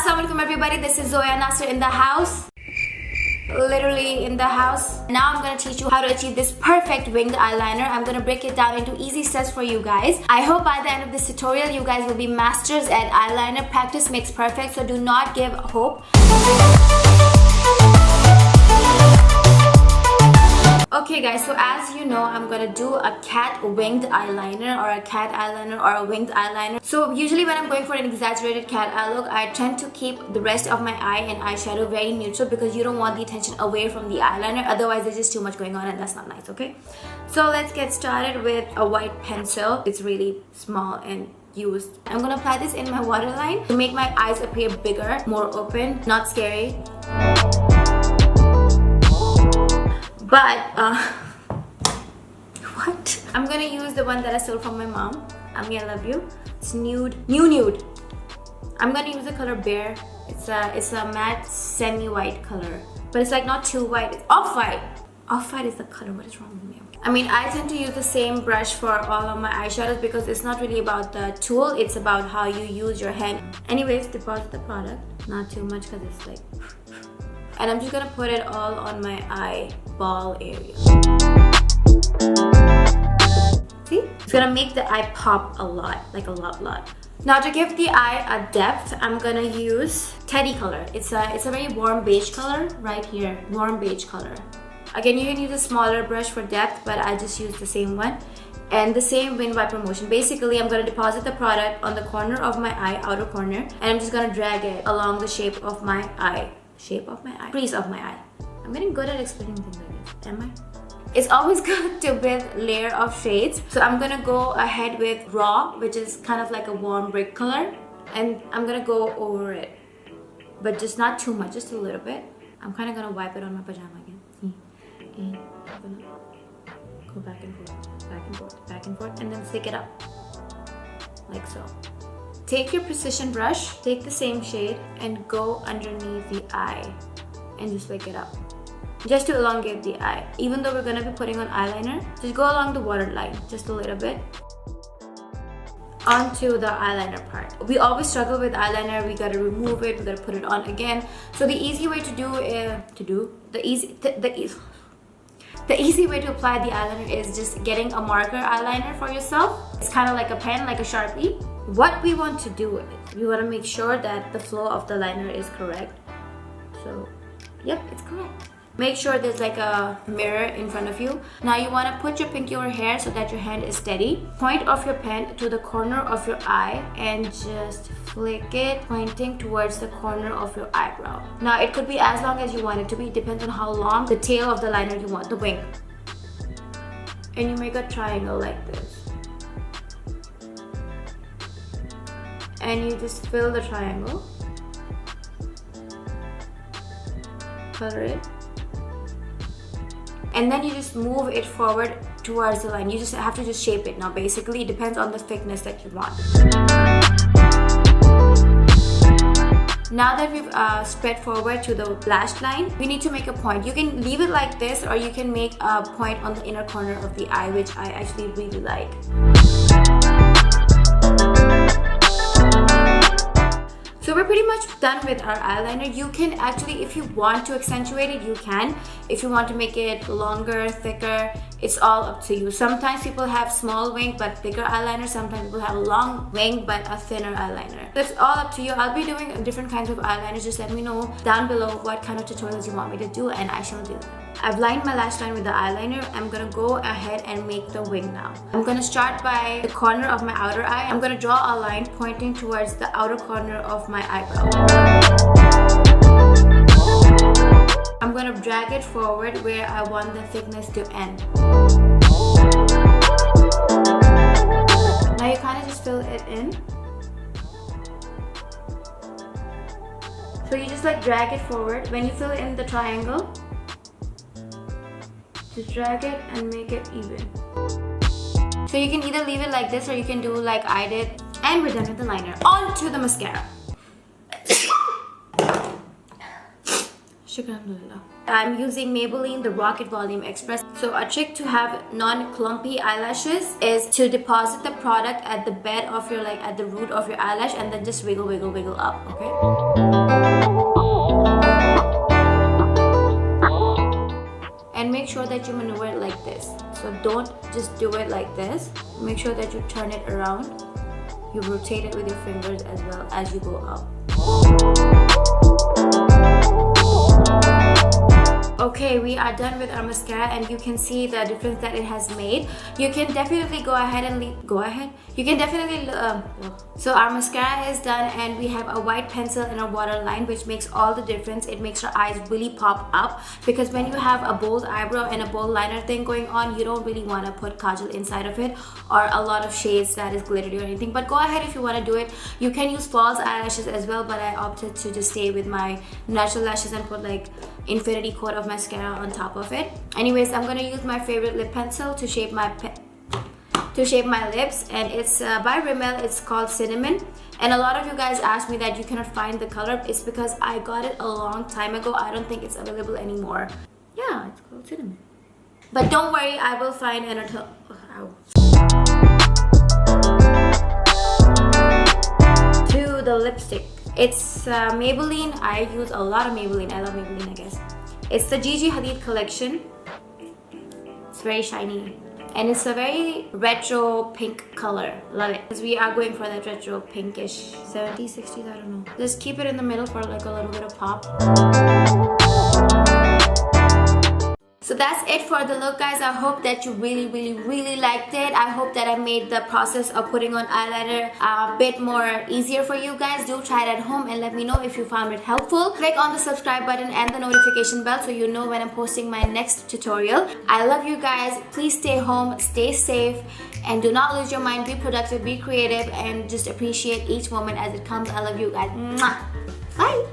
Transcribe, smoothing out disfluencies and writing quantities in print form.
Assalamualaikum everybody, this is Zoya Nasser in the house. Literally in the house. Now I'm gonna teach you how to achieve this perfect winged eyeliner. I'm gonna break it down into easy steps for you guys. I hope by the end of this tutorial you guys will be masters at eyeliner. Practice makes perfect, so do not give hope. Okay guys, so as you know, I'm gonna do a cat winged eyeliner or a cat eyeliner or a winged eyeliner. So usually when I'm going for an exaggerated cat eye look, I tend to keep the rest of my eye and eyeshadow very neutral because you don't want the attention away from the eyeliner. Otherwise there's just too much going on and that's not nice, okay? So let's get started with a white pencil. It's really small and used. I'm gonna apply this in my waterline to make my eyes appear bigger, more open, not scary. But, what? I'm gonna use the one that I stole from my mom. Ami, I love you. It's nude. Nude. I'm gonna use the color Bear. It's a matte semi-white color. But it's like not too white, it's off-white. Off-white is the color, what is wrong with me? I mean, I tend to use the same brush for all of my eyeshadows because it's not really about the tool, it's about how you use your hand. Anyways, deposit the product. Not too much because it's like... And I'm just gonna put it all on my eyeball area. See? It's gonna make the eye pop a lot, like a lot. Now to give the eye a depth, I'm gonna use Teddy color. It's a very warm beige color right here, warm beige color. Again, you can use a smaller brush for depth, but I just use the same one. And the same wind wiper motion. Basically, I'm gonna deposit the product on the corner of my eye, outer corner, and I'm just gonna drag it along the shape of my eye. Crease of my eye. I'm getting good at explaining things like this, am I? It's always good to build layer of shades. So I'm gonna go ahead with Raw, which is kind of like a warm brick color. And I'm gonna go over it. But just not too much, just a little bit. I'm kind of gonna wipe it on my pajama again. And I'm gonna go back and forth, and then stick it up. Like so. Take your precision brush, take the same shade, and go underneath the eye and just flick it up. Just to elongate the eye. Even though we're gonna be putting on eyeliner, just go along the waterline, just a little bit. Onto the eyeliner part. We always struggle with eyeliner, we gotta remove it, we gotta put it on again. So the easy way to do the easy way to apply the eyeliner is just getting a marker eyeliner for yourself. It's kind of like a pen, like a Sharpie. What we want to do is, we want to make sure that the flow of the liner is correct. So, yep, it's correct. Make sure there's like a mirror in front of you. Now you want to put your pinky over here so that your hand is steady. Point off your pen to the corner of your eye and just flick it, pointing towards the corner of your eyebrow. Now it could be as long as you want it to be. It depends on how long the tail of the liner you want, the wing. And you make a triangle like this. And you just fill the triangle. Color it. And then you just move it forward towards the line. You just have to just shape it. Now basically it depends on the thickness that you want. Now that we've spread forward to the lashed line, we need to make a point. You can leave it like this or you can make a point on the inner corner of the eye, which I actually really like. So we're pretty much done with our eyeliner. You can actually, if you want to accentuate it, you can. If you want to make it longer, thicker, it's all up to you. Sometimes people have small wing but bigger eyeliner. Sometimes people have a long wing but a thinner eyeliner. That's all up to you. I'll be doing different kinds of eyeliners. Just let me know down below what kind of tutorials you want me to do and I shall do them. I've lined my lash line with the eyeliner. I'm gonna go ahead and make the wing now. I'm gonna start by the corner of my outer eye. I'm gonna draw a line pointing towards the outer corner of my eyebrow. I'm gonna drag it forward where I want the thickness to end. Now you kind of just fill it in. So you just like drag it forward. When you fill in the triangle, just drag it and make it even. So you can either leave it like this or you can do like I did. And we're done with the liner. On to the mascara. I'm using Maybelline the Rocket Volume Express. So a trick to have non-clumpy eyelashes is to deposit the product at the bed of your, like at the root of your eyelash, and then just wiggle, wiggle, wiggle up, okay? And make sure that you maneuver it like this. So don't just do it like this. Make sure that you turn it around. You rotate it with your fingers as well as you go up. Okay, we are done with our mascara, and you can see the difference that it has made. You can definitely go ahead and you can definitely so our mascara is done, and we have a white pencil and a waterline, which makes all the difference. It makes your eyes really pop up, because when you have a bold eyebrow and a bold liner thing going on, you don't really want to put kajal inside of it or a lot of shades that is glittery or anything. But go ahead if you want to do it. You can use false eyelashes as well, but I opted to just stay with my natural lashes and put like infinity coat of mascara on top of it. Anyways, I'm gonna use my favorite lip pencil to shape my lips, and it's by Rimmel. It's called Cinnamon, and a lot of you guys asked me that you cannot find the color. It's because I got it a long time ago. I don't think it's available anymore. Yeah, it's called Cinnamon, but don't worry, I will find an to the lipstick. It's Maybelline. I use a lot of Maybelline. I love Maybelline, I guess. It's the Gigi Hadid collection. It's very shiny, and it's a very retro pink color. Love it. Because we are going for that retro pinkish 70s, 60s, I don't know. Just keep it in the middle for like a little bit of pop. So that's it for the look, guys. I hope that you really liked it. I hope that I made the process of putting on eyeliner a bit more easier for you guys. Do try it at home and let me know if you found it helpful. Click on the subscribe button and the notification bell so you know when I'm posting my next tutorial. I love you guys. Please stay home, stay safe, and do not lose your mind. Be productive, be creative, and just appreciate each moment as it comes. I love you guys. Mwah. Bye.